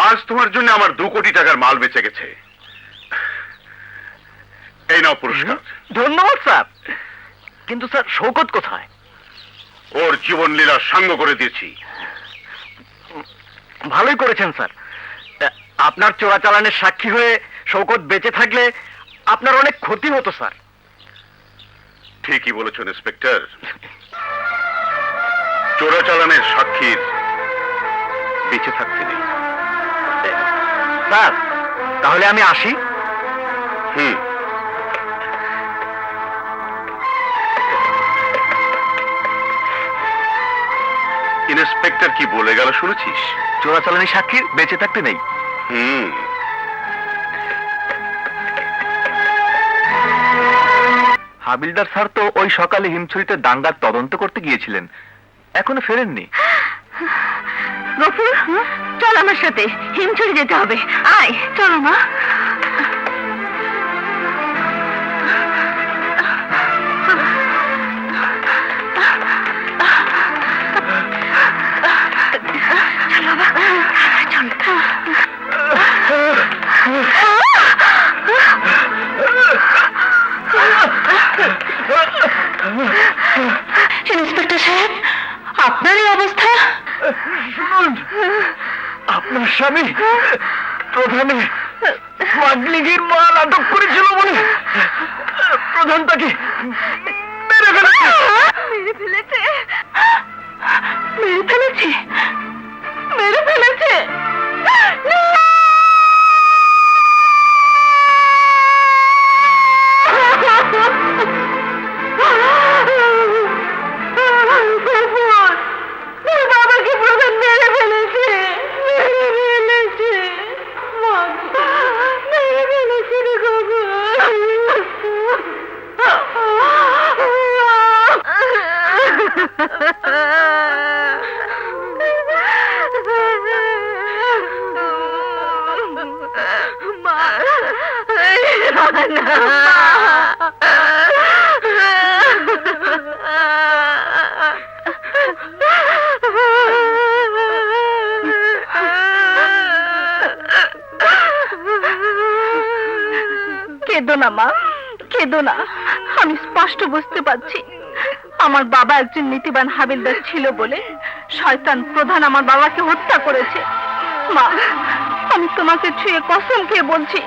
আজ তোমার জন্য আমার 2 কোটি টাকার মাল বেঁচে গেছে। এই নাও পুরস্কার। ধন্যবাদ স্যার। কিন্তু স্যার শৌকত কোথায়? ওর জীবন লীলা সাঙ্গ করে দিয়েছি। ভালোই করেছেন স্যার। আপনার চোরাচালানের সাক্ষী হয়ে শৌকত বেঁচে থাকলে আপনার অনেক ক্ষতি হতো স্যার। ঠিকই বলেছেন ইন্সপেক্টর, চোরাচালানের সাক্ষীর বেঁচে থাকতে নেই। স্যার তাহলে আমি আসি। ইন্সপেক্টর কি বলে গেল শুনেছিস? চোরাচালানি সাক্ষীর বেঁচে থাকতে নেই। হাবিলদার স্যার তো ওই সকালে হিমছড়িতে দাঙ্গার তদন্ত করতে গিয়েছিলেন, এখনো ফেরেননি। গফুর, চল আমার সাথে, হিমছড়ি যেতে হবে। আয় চলো মা। ইন্সপেক্টর সাহেব, আপনার এই অবস্থা? শুনুন, আপনার স্বামী প্রধানে স্মাগলিংয়ের মাল আটক করেছিল বলে প্রধান তাকে মেরে ফেলেছে। মেরে ফেলেছে? মেরে ফেলেছে? মেরে ফেলেছে? বাবাকে প্রধান মেরে ফেলেছে। মেরে ফেলেছে, মেরে ফেলেছে রে কেঁদো না মা, কেঁদো না। আমি স্পষ্ট বুঝতে পারছি আমার বাবা একজন নীতিবান হাবিলদার ছিল বলে শয়তান প্রধান আমার বাবাকে হত্যা করেছে। মা, আমি তোমাকে ছুঁয়ে কসম খেয়ে বলছি,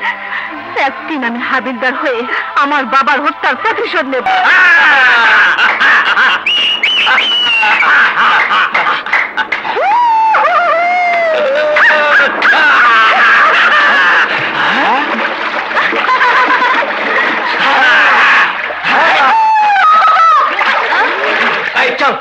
একদিন আমি হাবিলদার হয়ে আমার বাবার হত্যার প্রতিশোধ নেব। চল।